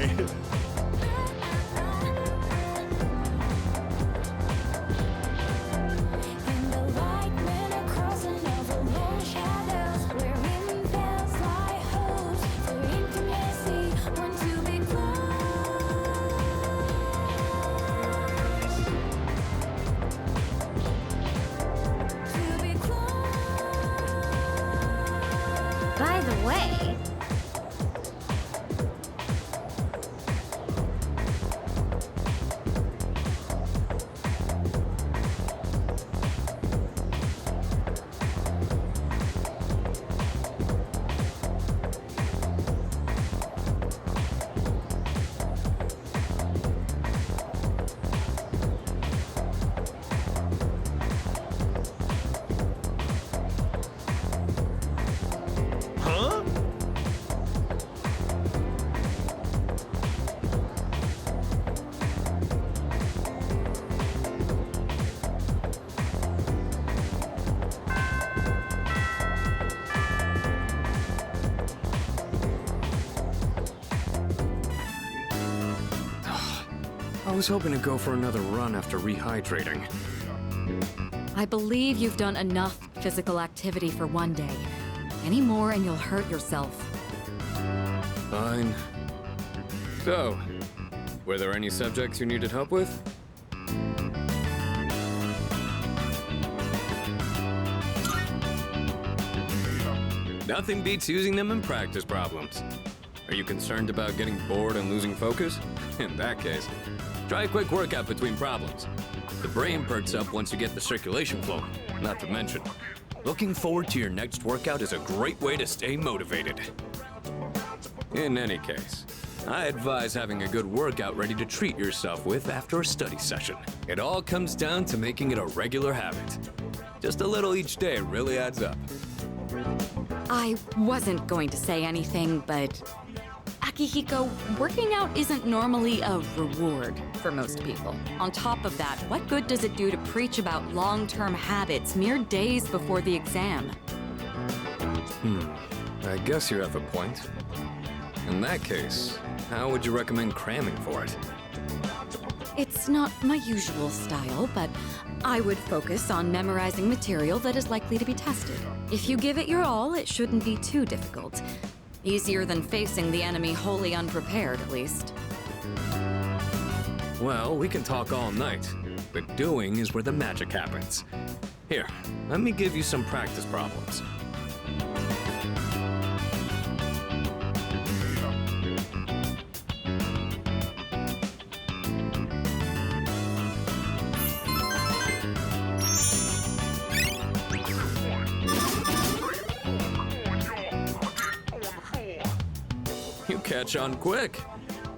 way. By the way, I was hoping to go for another run after rehydrating. I believe you've done enough physical activity for one day. Any more and you'll hurt yourself. Fine. So, were there any subjects you needed help with? Nothing beats using them in practice problems. Are you concerned about getting bored and losing focus? In that case, try a quick workout between problems. The brain perks up once you get the circulation flowing. Not to mention, looking forward to your next workout is a great way to stay motivated. In any case, I advise having a good workout ready to treat yourself with after a study session. It all comes down to making it a regular habit. Just a little each day really adds up. I wasn't going to say anything, but Akihiko, working out isn't normally a reward for most people. On top of that, what good does it do to preach about long-term habits mere days before the exam? I guess you have a point. In that case, how would you recommend cramming for it? It's not my usual style, but I would focus on memorizing material that is likely to be tested. If you give it your all, it shouldn't be too difficult. Easier than facing the enemy wholly unprepared, at least. Well, we can talk all night, but doing is where the magic happens. Here, let me give you some practice problems. You catch on quick.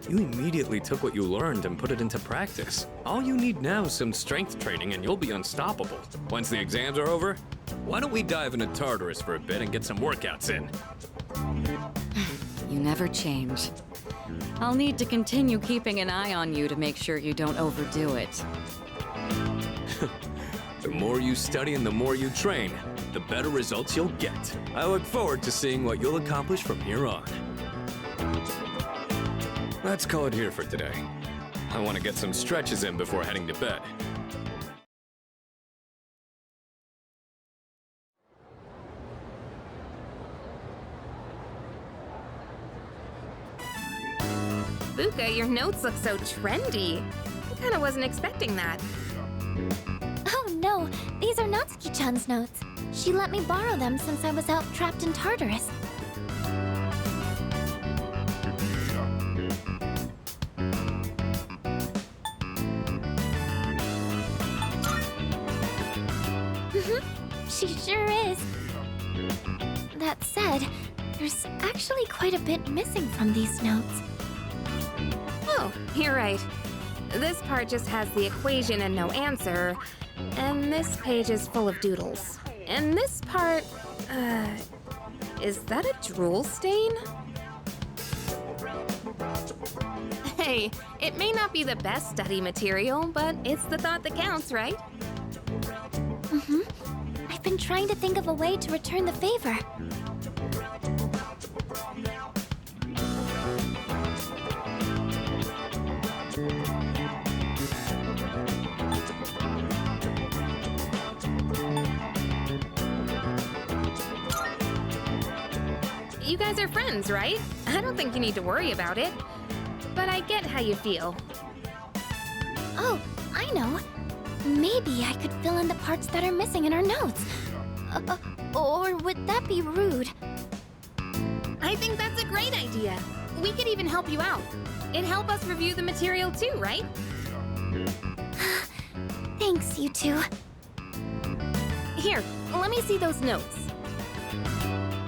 You immediately took what you learned and put it into practice. All you need now is some strength training and you'll be unstoppable. Once the exams are over, why don't we dive into Tartarus for a bit and get some workouts in? You never change. I'll need to continue keeping an eye on you to make sure you don't overdo it. The more you study and the more you train, the better results you'll get. I look forward to seeing what you'll accomplish from here on. Let's call it here for today. I want to get some stretches in before heading to bed. Buka, your notes look so trendy. I kinda wasn't expecting that. Oh no, these are Natsuki-chan's notes. She let me borrow them since I was out trapped in Tartarus. She sure is. That said, there's actually quite a bit missing from these notes. Oh, you're right. This part just has the equation and no answer, and this page is full of doodles. And this part, is that a drool stain? Hey, it may not be the best study material, but it's the thought that counts, right? I've been trying to think of a way to return the favor. You guys are friends, right? I don't think you need to worry about it. But I get how you feel. Oh, I know. Maybe I could fill in the parts that are missing in our notes. Or would that be rude? I think that's a great idea. We could even help you out. It'd help us review the material too, right? Thanks, you two. Here, let me see those notes.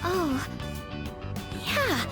Oh, yeah.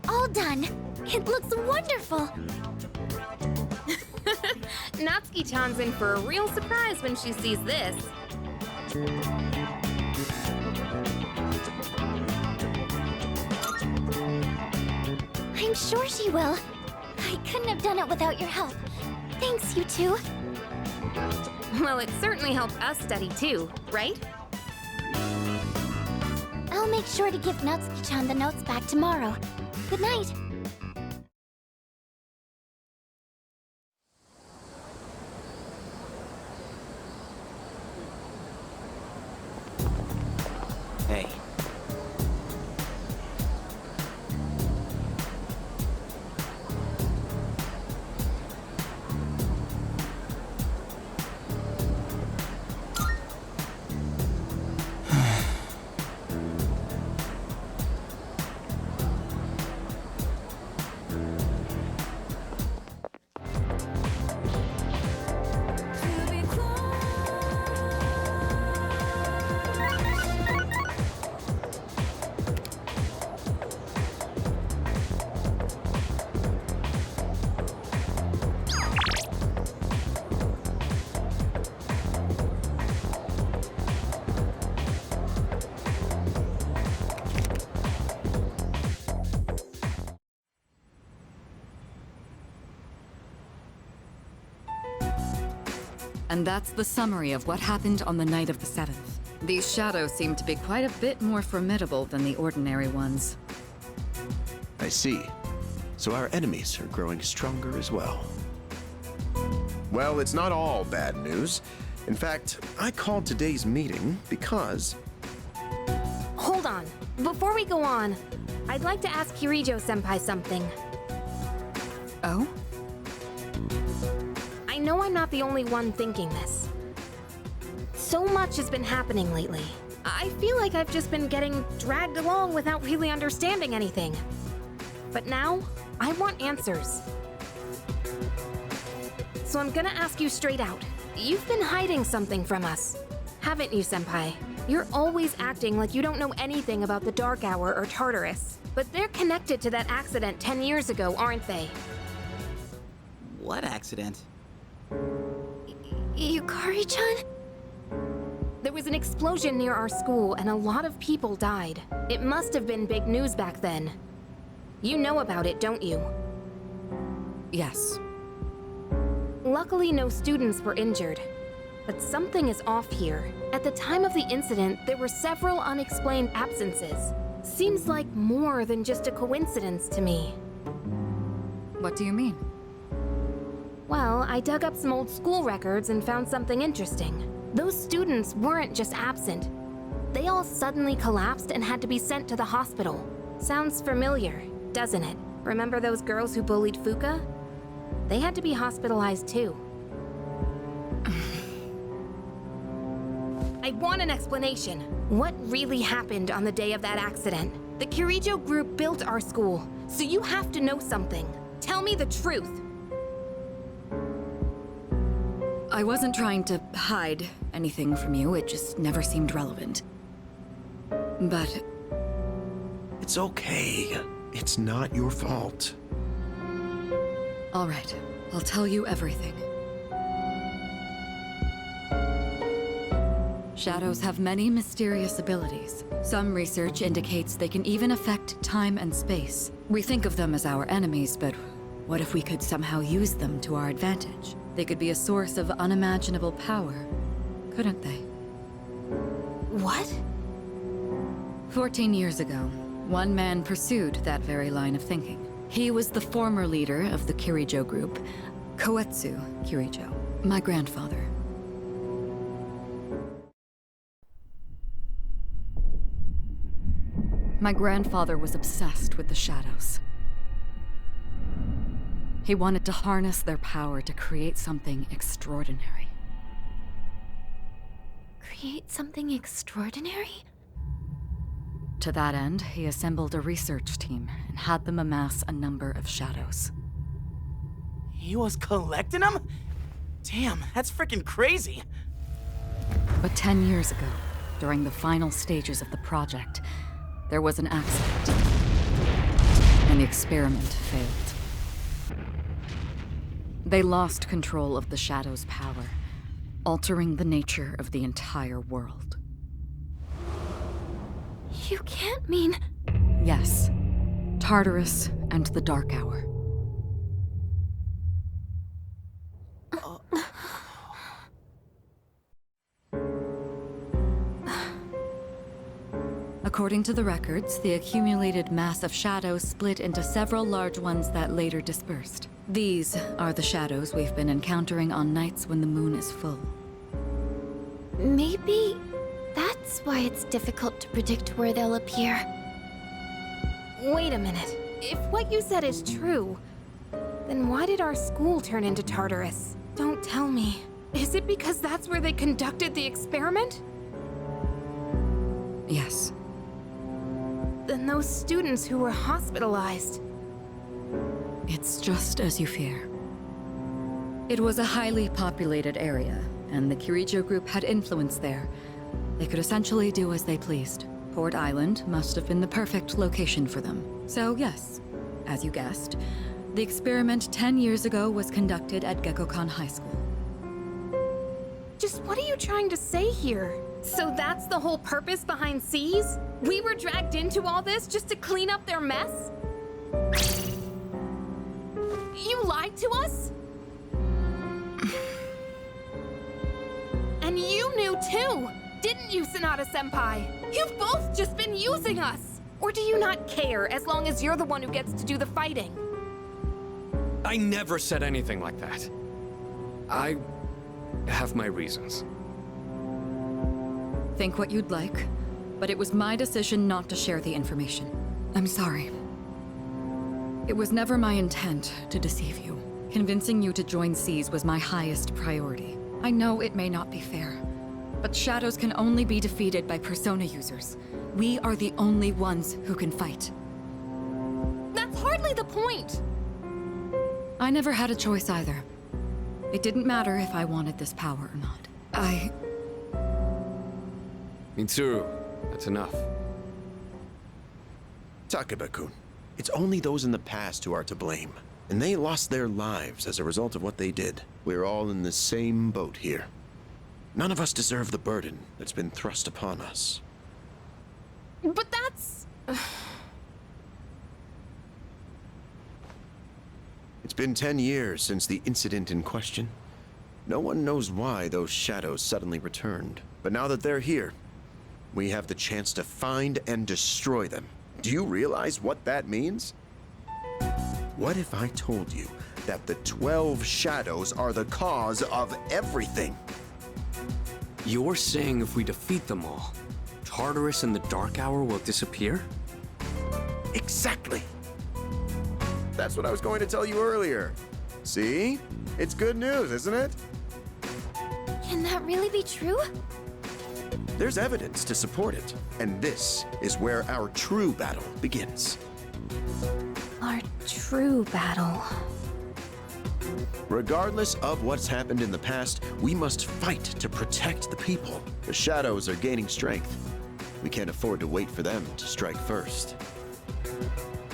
All done. It looks wonderful. Natsuki-chan's in for a real surprise when she sees this. I'm sure she will. I couldn't have done it without your help. Thanks, you two. Well, it certainly helped us study too, right? I'll make sure to give Natsuki-chan the notes back tomorrow. Good night. Hey. And that's the summary of what happened on the night of the 7th. These shadows seem to be quite a bit more formidable than the ordinary ones. I see. So our enemies are growing stronger as well. Well, it's not all bad news. In fact, I called today's meeting because... Hold on. Before we go on, I'd like to ask Kirijo-senpai something. Oh? I know I'm not the only one thinking this. So much has been happening lately. I feel like I've just been getting dragged along without really understanding anything. But now, I want answers. So I'm gonna ask you straight out. You've been hiding something from us, haven't you, senpai? You're always acting like you don't know anything about the Dark Hour or Tartarus. But they're connected to that accident 10 years ago, aren't they? What accident? Yukari-chan? There was an explosion near our school and a lot of people died. It must have been big news back then. You know about it, don't you? Yes. Luckily, no students were injured. But something is off here. At the time of the incident, there were several unexplained absences. Seems like more than just a coincidence to me. What do you mean? Well, I dug up some old school records and found something interesting. Those students weren't just absent. They all suddenly collapsed and had to be sent to the hospital. Sounds familiar, doesn't it? Remember those girls who bullied Fuka? They had to be hospitalized too. I want an explanation. What really happened on the day of that accident? The Kirijo group built our school, so you have to know something. Tell me the truth. I wasn't trying to hide anything from you, it just never seemed relevant. But... It's okay. It's not your fault. all right, I'll tell you everything. Shadows have many mysterious abilities. Some research indicates they can even affect time and space. We think of them as our enemies, but what if we could somehow use them to our advantage? They could be a source of unimaginable power, couldn't they? What? 14 years ago, one man pursued that very line of thinking. He was the former leader of the Kirijo group, Koetsu Kirijo, my grandfather. My grandfather was obsessed with the shadows. He wanted to harness their power to create something extraordinary. Create something extraordinary? To that end, he assembled a research team and had them amass a number of shadows. He was collecting them? Damn, that's freaking crazy. But 10 years ago, during the final stages of the project, there was an accident, and the experiment failed. They lost control of the Shadow's power, altering the nature of the entire world. You can't mean... Yes, Tartarus and the Dark Hour. According to the records, the accumulated mass of shadows split into several large ones that later dispersed. These are the shadows we've been encountering on nights when the moon is full. Maybe that's why it's difficult to predict where they'll appear. Wait a minute. If what you said is true, then why did our school turn into Tartarus? Don't tell me. Is it because that's where they conducted the experiment? Yes. Then those students who were hospitalized. It's just as you fear. It was a highly populated area, and the Kirijo group had influence there. They could essentially do as they pleased. Port Island must have been the perfect location for them. So yes, as you guessed, the experiment 10 years ago was conducted at Gekkokan High School. Just what are you trying to say here? So that's the whole purpose behind C's? We were dragged into all this just to clean up their mess? You lied to us? And you knew too, didn't you, Sanada-senpai? You've both just been using us! Or do you not care as long as you're the one who gets to do the fighting? I never said anything like that. I have my reasons. Think what you'd like, but it was my decision not to share the information. I'm sorry. It was never my intent to deceive you. Convincing you to join C's was my highest priority. I know it may not be fair, but shadows can only be defeated by persona users. We are the only ones who can fight. That's hardly the point! I never had a choice either. It didn't matter if I wanted this power or not. Mitsuru, that's enough. Takeba-kun, it's only those in the past who are to blame. And they lost their lives as a result of what they did. We're all in the same boat here. None of us deserve the burden that's been thrust upon us. But that's... It's been 10 years since the incident in question. No one knows why those shadows suddenly returned. But now that they're here, we have the chance to find and destroy them. Do you realize what that means? What if I told you that the 12 shadows are the cause of everything? You're saying if we defeat them all, Tartarus and the Dark Hour will disappear? Exactly. That's what I was going to tell you earlier. See? It's good news, isn't it? Can that really be true? There's evidence to support it, and this is where our true battle begins. Our true battle. Regardless of what's happened in the past, we must fight to protect the people. The shadows are gaining strength. We can't afford to wait for them to strike first.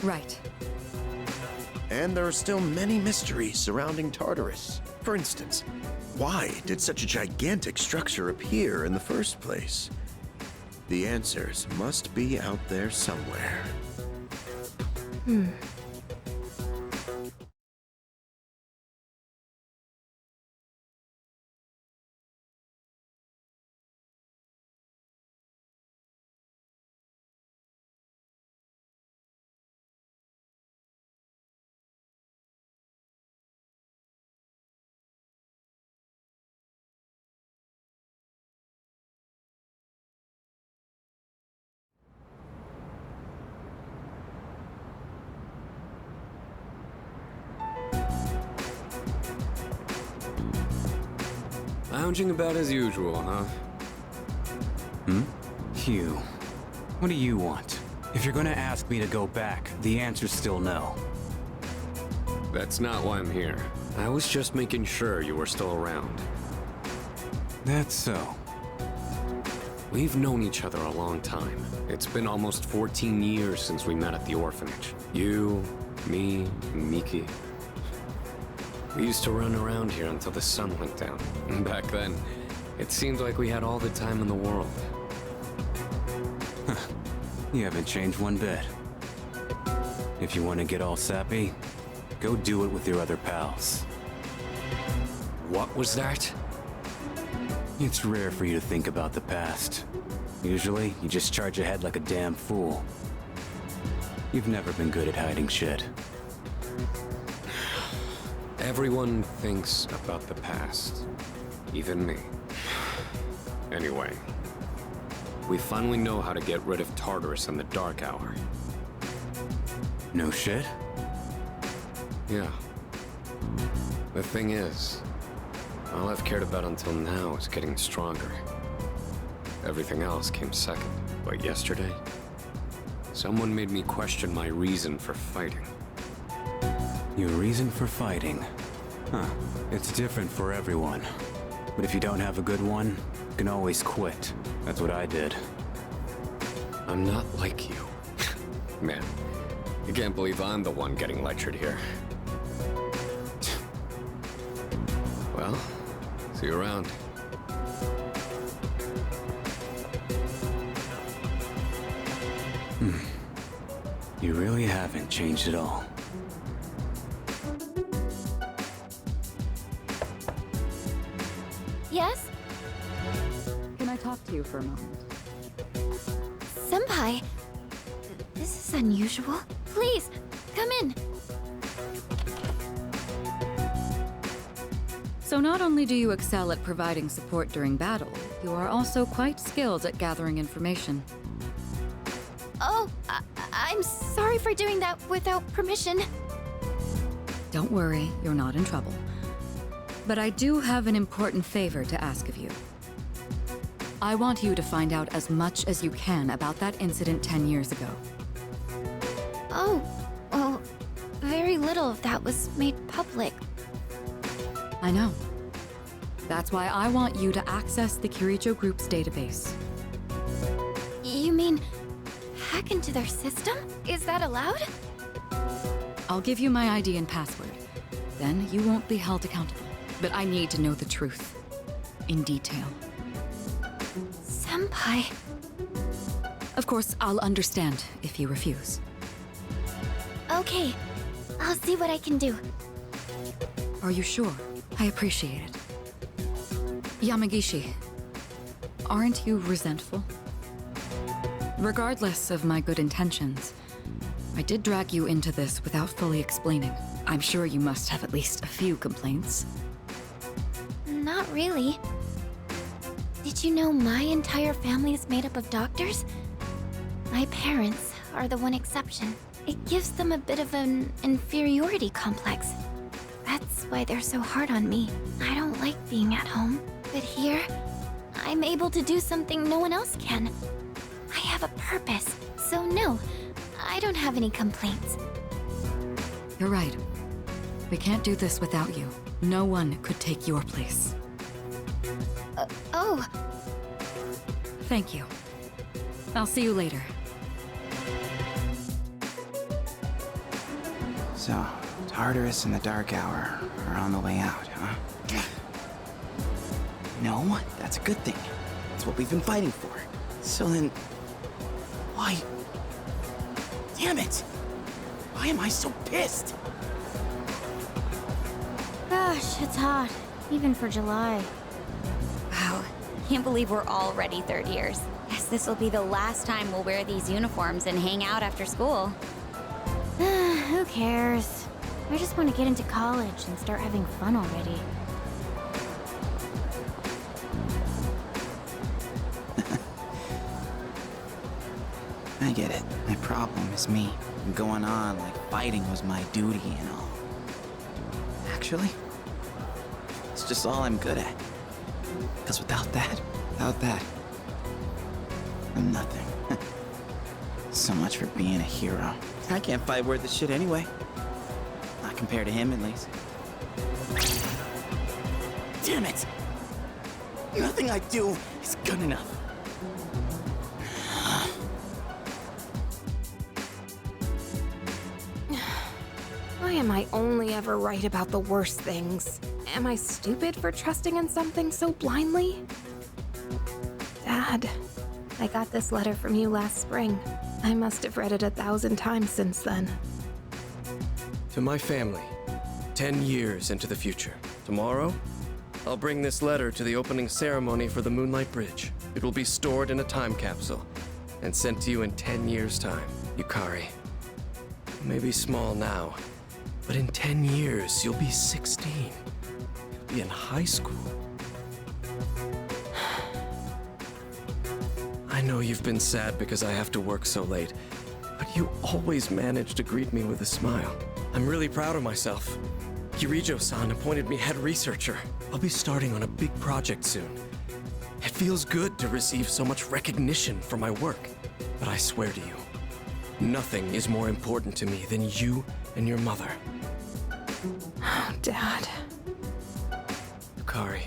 Right. And there are still many mysteries surrounding Tartarus. For instance, Why did such a gigantic structure appear in the first place? The answers must be out there somewhere. Lounging about as usual, huh? Hugh, what do you want? If you're gonna ask me to go back, the answer's still no. That's not why I'm here. I was just making sure you were still around. That's so. We've known each other a long time. It's been almost 14 years since we met at the orphanage. You, me, and Miki. We used to run around here until the sun went down. Back then, it seemed like we had all the time in the world. You haven't changed one bit. If you want to get all sappy, go do it with your other pals. What was that? It's rare for you to think about the past. Usually, you just charge ahead like a damn fool. You've never been good at hiding shit. Everyone thinks about the past. Even me. Anyway, we finally know how to get rid of Tartarus in the dark hour. No shit? Yeah. The thing is, all I've cared about until now is getting stronger. Everything else came second. But yesterday, someone made me question my reason for fighting. Your reason for fighting? Huh. It's different for everyone. But if you don't have a good one, you can always quit. That's what I did. I'm not like you. Man, you can't believe I'm the one getting lectured here. Well, see you around. You really haven't changed at all. Yes? Can I talk to you for a moment? Senpai, this is unusual. Please, come in. So not only do you excel at providing support during battle, you are also quite skilled at gathering information. Oh, I'm sorry for doing that without permission. Don't worry, you're not in trouble. But I do have an important favor to ask of you. I want you to find out as much as you can about that incident 10 years ago. Oh, well, very little of that was made public. I know. That's why I want you to access the Kirijo Group's database. You mean hack into their system? Is that allowed? I'll give you my ID and password. Then you won't be held accountable. But I need to know the truth. In detail. Senpai. Of course, I'll understand if you refuse. Okay, I'll see what I can do. Are you sure? I appreciate it. Yamagishi, aren't you resentful? Regardless of my good intentions, I did drag you into this without fully explaining. I'm sure you must have at least a few complaints. Not really. Did you know my entire family is made up of doctors? My parents are the one exception. It gives them a bit of an inferiority complex. That's why they're so hard on me. I don't like being at home. But here, I'm able to do something no one else can. I have a purpose, so no, I don't have any complaints. You're right. We can't do this without you. No one could take your place. Oh, Thank you. I'll see you later. So, Tartarus and the Dark Hour are on the way out, huh? No, that's a good thing. That's what we've been fighting for. So then, why? Damn it! Why am I so pissed? Gosh, it's hot. Even for July. Wow, can't believe we're already third years. Guess this will be the last time we'll wear these uniforms and hang out after school. Who cares? I just want to get into college and start having fun already. I get it. My problem is me. I'm going on like fighting was my duty and all. Actually, it's just all I'm good at. Because without that, I'm nothing. So much for being a hero. I can't fight worth the shit anyway. Not compared to him, at least. Damn it! Nothing I do is good enough. Why am I only ever right about the worst things? Am I stupid for trusting in something so blindly? Dad, I got this letter from you last spring. I must have read it 1,000 times since then. To my family, 10 years into the future. Tomorrow, I'll bring this letter to the opening ceremony for the Moonlight Bridge. It will be stored in a time capsule and sent to you in 10 years' time. Yukari, you may be small now, but in 10 years, you'll be 16. You'll be in high school. I know you've been sad because I have to work so late, but you always manage to greet me with a smile. I'm really proud of myself. Kirijo-san appointed me head researcher. I'll be starting on a big project soon. It feels good to receive so much recognition for my work, but I swear to you, nothing is more important to me than you and your mother. Oh, Dad. Yukari,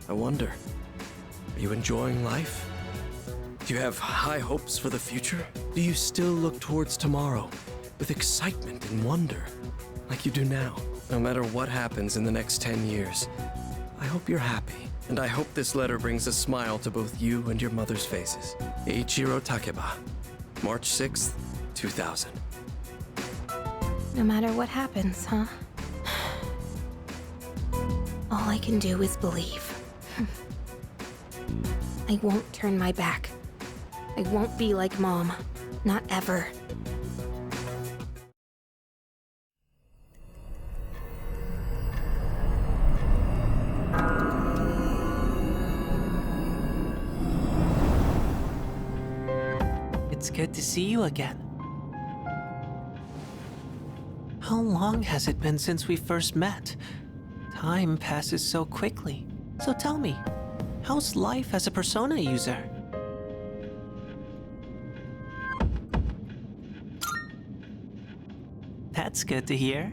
I wonder, are you enjoying life? Do you have high hopes for the future? Do you still look towards tomorrow with excitement and wonder, like you do now? No matter what happens in the next 10 years, I hope you're happy, and I hope this letter brings a smile to both you and your mother's faces. Eiichiro Takeba, March 6th, 2000. No matter what happens, huh? All I can do is believe. I won't turn my back. I won't be like Mom. Not ever. It's good to see you again. How long has it been since we first met? Time passes so quickly. So tell me, how's life as a Persona user? That's good to hear.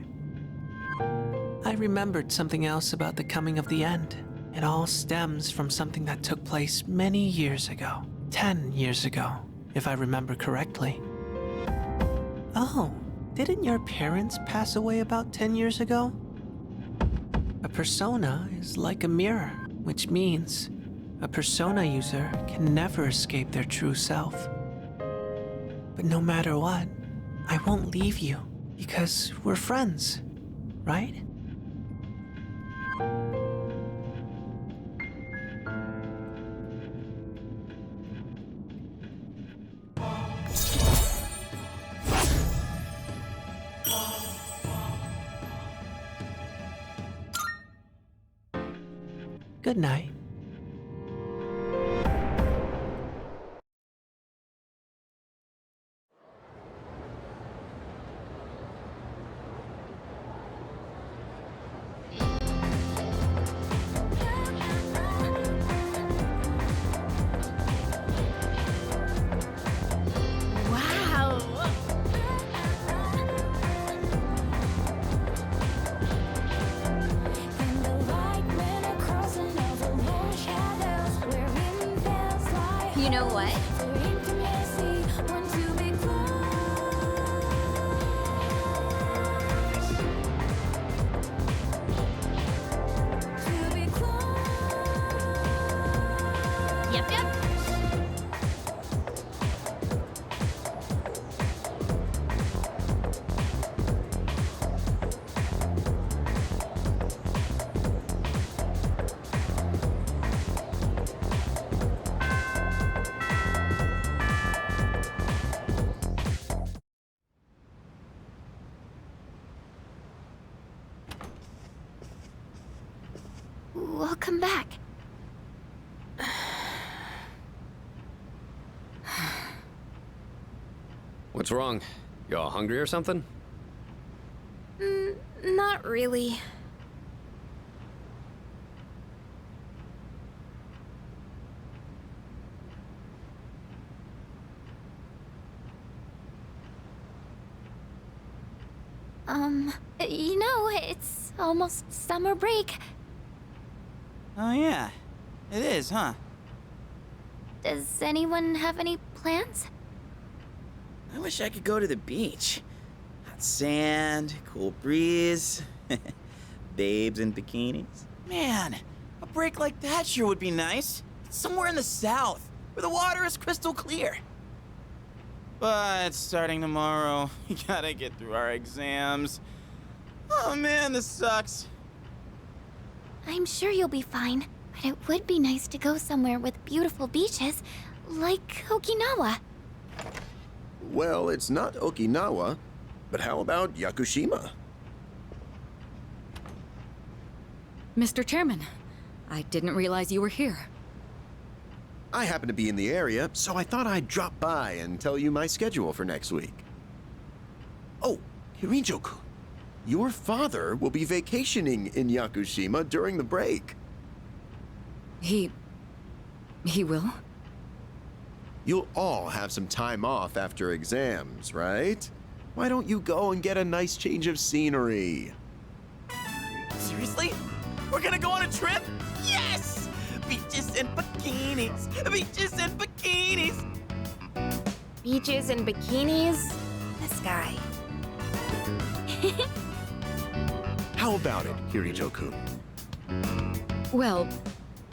I remembered something else about the coming of the end. It all stems from something that took place many years ago. 10 years ago, if I remember correctly. Oh, didn't your parents pass away about 10 years ago? A persona is like a mirror, which means a persona user can never escape their true self. But no matter what, I won't leave you, because we're friends, right? Good night. You know what? I'll come back. What's wrong? You all hungry or something? Not really. You know, it's almost summer break. Oh yeah, it is, huh? Does anyone have any plans? I wish I could go to the beach. Hot sand, cool breeze, babes in bikinis. Man, a break like that sure would be nice. Somewhere in the south, where the water is crystal clear. But starting tomorrow, we gotta get through our exams. Oh man, this sucks. I'm sure you'll be fine, but it would be nice to go somewhere with beautiful beaches, like Okinawa. Well, it's not Okinawa, but how about Yakushima? Mr. Chairman, I didn't realize you were here. I happen to be in the area, so I thought I'd drop by and tell you my schedule for next week. Oh, Hirijo-kun, your father will be vacationing in Yakushima during the break. He will? You'll all have some time off after exams, right? Why don't you go and get a nice change of scenery? Seriously? We're gonna go on a trip? Yes! Beaches and bikinis! Beaches and bikinis! Beaches and bikinis? This guy. How about it, Hirijo-kun? Well,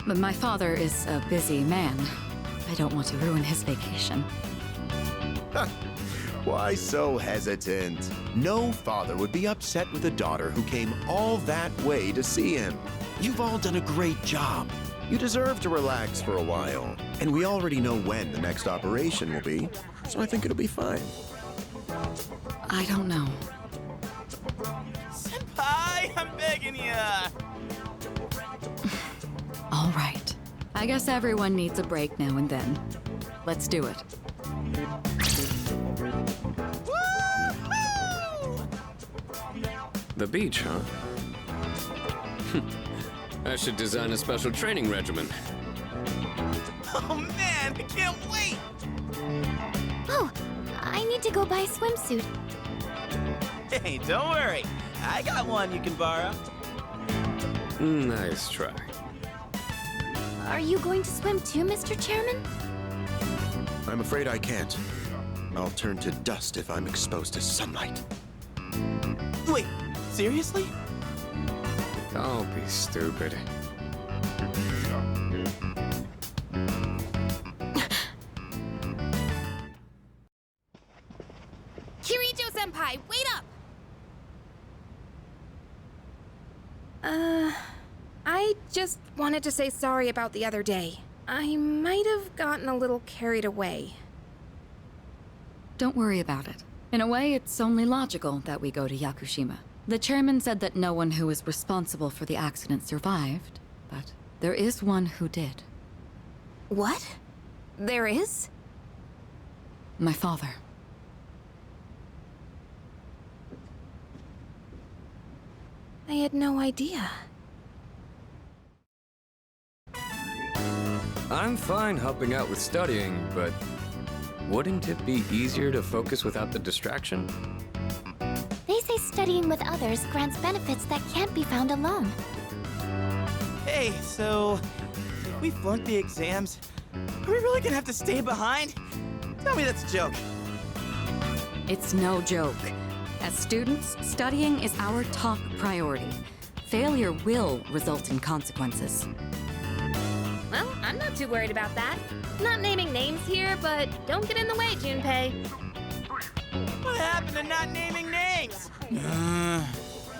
my father is a busy man. I don't want to ruin his vacation. Why so hesitant? No father would be upset with a daughter who came all that way to see him. You've all done a great job. You deserve to relax for a while. And we already know when the next operation will be, so I think it'll be fine. I don't know. Senpai, I'm begging ya! All right. I guess everyone needs a break now and then. Let's do it. Woo-hoo! The beach, huh? I should design a special training regimen. Oh man, I can't wait! Oh, I need to go buy a swimsuit. Hey, don't worry. I got one you can borrow. Nice try. Are you going to swim too, Mr. Chairman? I'm afraid I can't. I'll turn to dust if I'm exposed to sunlight. Wait, seriously? Don't be stupid. Kirijo-senpai, wait up! I just wanted to say sorry about the other day. I might have gotten a little carried away. Don't worry about it. In a way, it's only logical that we go to Yakushima. The chairman said that no one who was responsible for the accident survived, but there is one who did. What? There is? My father. I had no idea. I'm fine helping out with studying, but wouldn't it be easier to focus without the distraction? They say studying with others grants benefits that can't be found alone. Hey, so if we flunk the exams, are we really gonna have to stay behind? Tell me that's a joke. It's no joke. As students, studying is our top priority. Failure will result in consequences. Well, I'm not too worried about that. Not naming names here, but don't get in the way, Junpei. What happened to not naming names?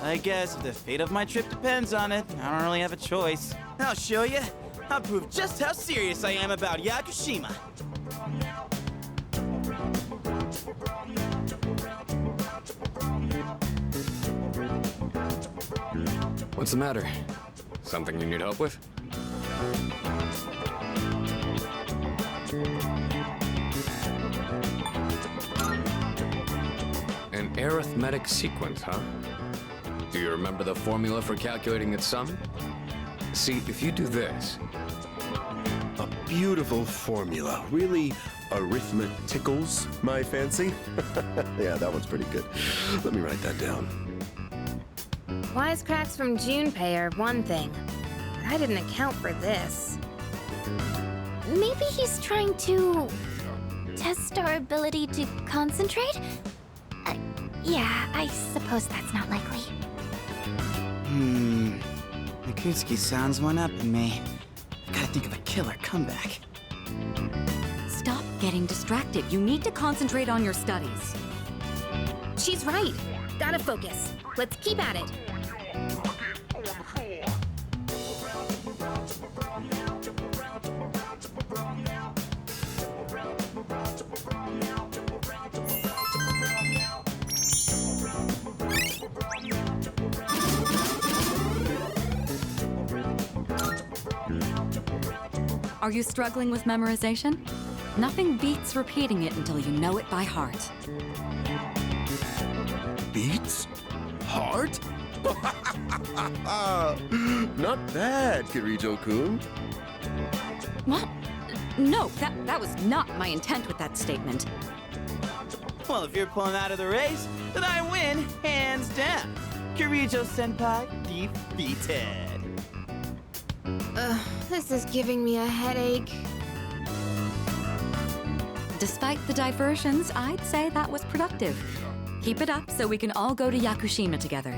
I guess if the fate of my trip depends on it, I don't really have a choice. I'll show you. I'll prove just how serious I am about Yakushima. What's the matter? Something you need help with? An arithmetic sequence, huh? Do you remember the formula for calculating its sum? See, if you do this... A beautiful formula. Really arithmeticals my fancy. Yeah, that one's pretty good. Let me write that down. Wisecracks from Junpei are one thing, but I didn't account for this. Maybe he's trying to test our ability to concentrate? Yeah, I suppose that's not likely. Mikutsuki sounds one up in me. I gotta think of a killer comeback. Stop getting distracted. You need to concentrate on your studies. She's right. Gotta focus. Let's keep at it. Are you struggling with memorization? Nothing beats repeating it until you know it by heart. Beats? Heart? Not bad, Kirijo-kun. What? No, that was not my intent with that statement. Well, if you're pulling out of the race, then I win, hands down. Kirijo-senpai defeated. This is giving me a headache. Despite the diversions, I'd say that was productive. Keep it up so we can all go to Yakushima together.